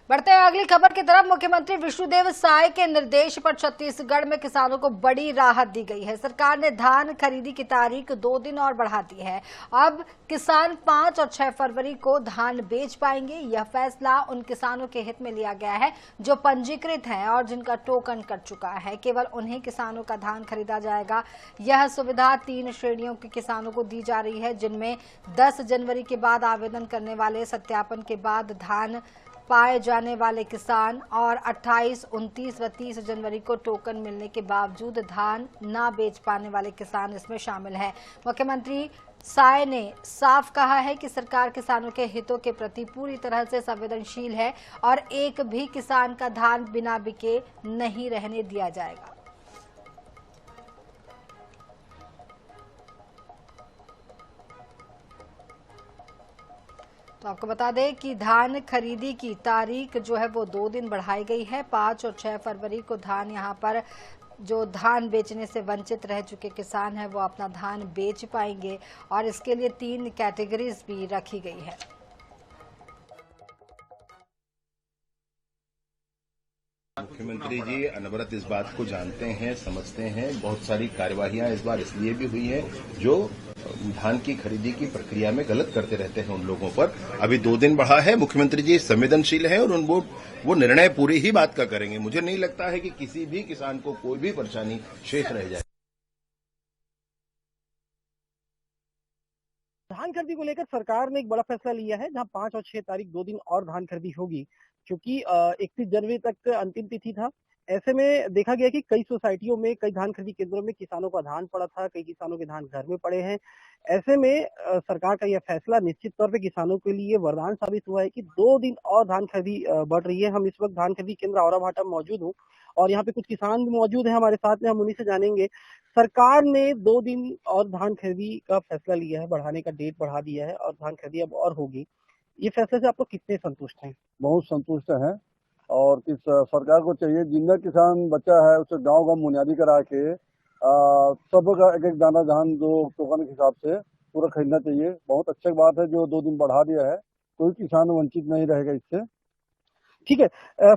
बढ़ते हैं अगली खबर की तरफ। मुख्यमंत्री विष्णुदेव साय के निर्देश पर छत्तीसगढ़ में किसानों को बड़ी राहत दी गई है। सरकार ने धान खरीदी की तारीख 2 दिन और बढ़ा दी है। अब किसान 5 और 6 फरवरी को धान बेच पाएंगे। यह फैसला उन किसानों के हित में लिया गया है जो पंजीकृत हैं और जिनका टोकन कट चुका है। केवल उन्हीं किसानों का धान खरीदा जाएगा। यह सुविधा 3 श्रेणियों के किसानों को दी जा रही है, जिनमें 10 जनवरी के बाद आवेदन करने वाले, सत्यापन के बाद धान पाए जाने वाले किसान और 28, 29 व 30 जनवरी को टोकन मिलने के बावजूद धान न बेच पाने वाले किसान इसमें शामिल हैं। मुख्यमंत्री साय ने साफ कहा है कि सरकार किसानों के हितों के प्रति पूरी तरह से संवेदनशील है और एक भी किसान का धान बिना बिके नहीं रहने दिया जाएगा। तो आपको बता दें कि धान खरीदी की तारीख जो है वो 2 दिन बढ़ाई गई है। 5 और 6 फरवरी को धान यहां पर जो धान बेचने से वंचित रह चुके किसान हैं वो अपना धान बेच पाएंगे और इसके लिए 3 कैटेगरीज भी रखी गई है। मुख्यमंत्री जी अनवरत इस बात को जानते हैं, समझते हैं। बहुत सारी कार्यवाहियां इस बार इसलिए भी हुई हैं जो धान की खरीदी की प्रक्रिया में गलत करते रहते हैं उन लोगों पर। अभी 2 दिन बढ़ा है। मुख्यमंत्री जी संवेदनशील हैं और वो निर्णय पूरी ही बात का करेंगे। मुझे नहीं लगता है कि किसी भी किसान को कोई भी परेशानी शेष रह जाए। धान खरीदी को लेकर सरकार ने एक बड़ा फैसला लिया है, जहां 5 और 6 तारीख 2 दिन और धान खरीदी होगी, क्योंकि 31 जनवरी तक अंतिम तिथि था। ऐसे में देखा गया कि कई सोसाइटियों में, कई धान खरीदी केंद्रों में किसानों का धान पड़ा था, कई किसानों के धान घर में पड़े हैं। ऐसे में सरकार का यह फैसला निश्चित तौर पे किसानों के लिए वरदान साबित हुआ है कि 2 दिन और धान खरीदी बढ़ रही है। हम इस वक्त धान खरीदी केंद्र औराभाटा में मौजूद हूँ और यहाँ पे कुछ किसान भी मौजूद है हमारे साथ में, हम उन्हीं से जानेंगे। सरकार ने 2 दिन और धान खरीदी का फैसला लिया है, बढ़ाने का डेट बढ़ा दिया है और धान खरीदी अब और होगी। ये फैसले से आपको कितने संतुष्ट हैं? बहुत संतुष्ट हैं और किस सरकार को चाहिए जितना किसान बचा है उसे गांव गांव बुनियादी करा के सबका एक एक दाना धान जो टोकन के हिसाब से पूरा खरीदना चाहिए। बहुत अच्छी बात है जो 2 दिन बढ़ा दिया है, कोई किसान वंचित नहीं रहेगा इससे। ठीक है,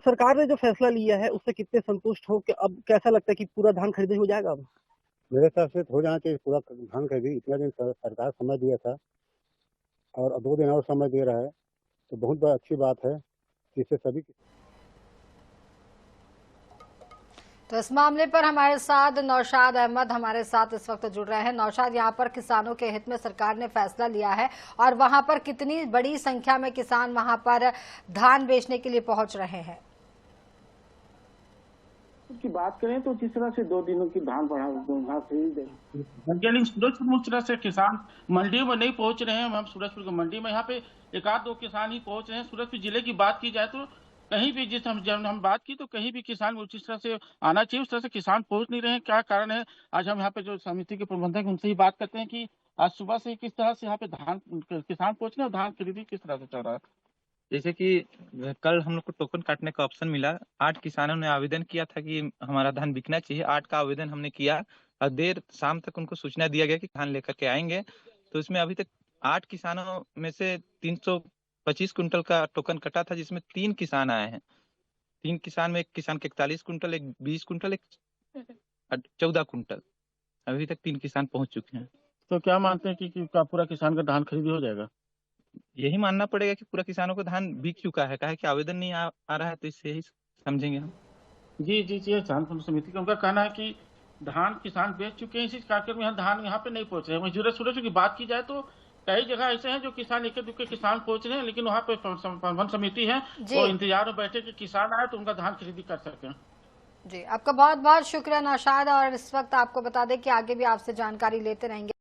सरकार ने जो फैसला लिया है उससे कितने संतुष्ट हो कि अब कैसा लगता है कि पूरा धान खरीदी हो जाएगा? अब मेरे हिसाब से हो जाना चाहिए पूरा धान खरीदी। इतना दिन सरकार समय दिया था और 2 दिन और समय दे रहा है, तो बहुत अच्छी बात है जिससे सभी। तो इस मामले पर हमारे साथ नौशाद अहमद हमारे साथ इस वक्त जुड़ रहे हैं। नौशाद, यहाँ पर किसानों के हित में सरकार ने फैसला लिया है और वहां पर कितनी बड़ी संख्या में किसान वहां पर धान बेचने के लिए पहुंच रहे हैं? की बात करें तो जिस तरह से 2 दिनों की धान खरीद सूरजपुर तरह से किसान मंडी में नहीं पहुंच रहे हैं। हम सूरजपुर की मंडी में यहाँ पे 1-2 किसान ही पहुंच रहे हैं। सूरजपुर जिले की बात की जाए तो कहीं भी जब हम बात की तो कहीं भी किसान जिस तरह से आना चाहिए उस तरह से किसान पहुंच नहीं रहे हैं। क्या कारण है? आज हम यहाँ पे जो समिति के प्रबंधक उनसे ही बात करते हैं कि आज सुबह से किस तरह से यहाँ पे धान किसान पहुंच रहे हैं और धान खरीदी किस तरह से चल रहा है। जैसे कि कल हम लोग को टोकन काटने का ऑप्शन मिला। 8 किसानों ने आवेदन किया था कि हमारा धान बिकना चाहिए। 8 का आवेदन हमने किया और देर शाम तक उनको सूचना दिया गया कि धान लेकर के आएंगे। तो इसमें अभी तक 8 किसानों में से 325 कुंटल का टोकन कटा था, जिसमें 3 किसान आए हैं। 3 किसान में एक किसान के 41 कुंटल, एक 20 कुंटल, एक 14 कुंटल। अभी तक 3 किसान पहुंच चुके हैं। तो क्या मानते हैं कि पूरा किसान का धान खरीदी हो जाएगा? यही मानना पड़ेगा कि पूरा किसानों को धान बिक चुका है। कहा है कि आवेदन नहीं आ रहा है, तो इससे यही समझेंगे हम। जी, किसान समिति का उनका कहना है कि धान किसान बेच चुके हैं, इसी कार्यक्रम में धान यहाँ पे नहीं पहुंच रहे हैं। सूरजपुर की बात की जाए तो कई जगह ऐसे हैं जो किसान एक दुक्के किसान पहुंच रहे हैं, लेकिन वहाँ पे प्रबंधन समिति है वो इंतजार में बैठे कि किसान आए तो उनका धान खरीदी कर सकें। जी, आपका बहुत बहुत शुक्रिया नौशाद। और इस वक्त आपको बता दें कि आगे भी आपसे जानकारी लेते रहेंगे।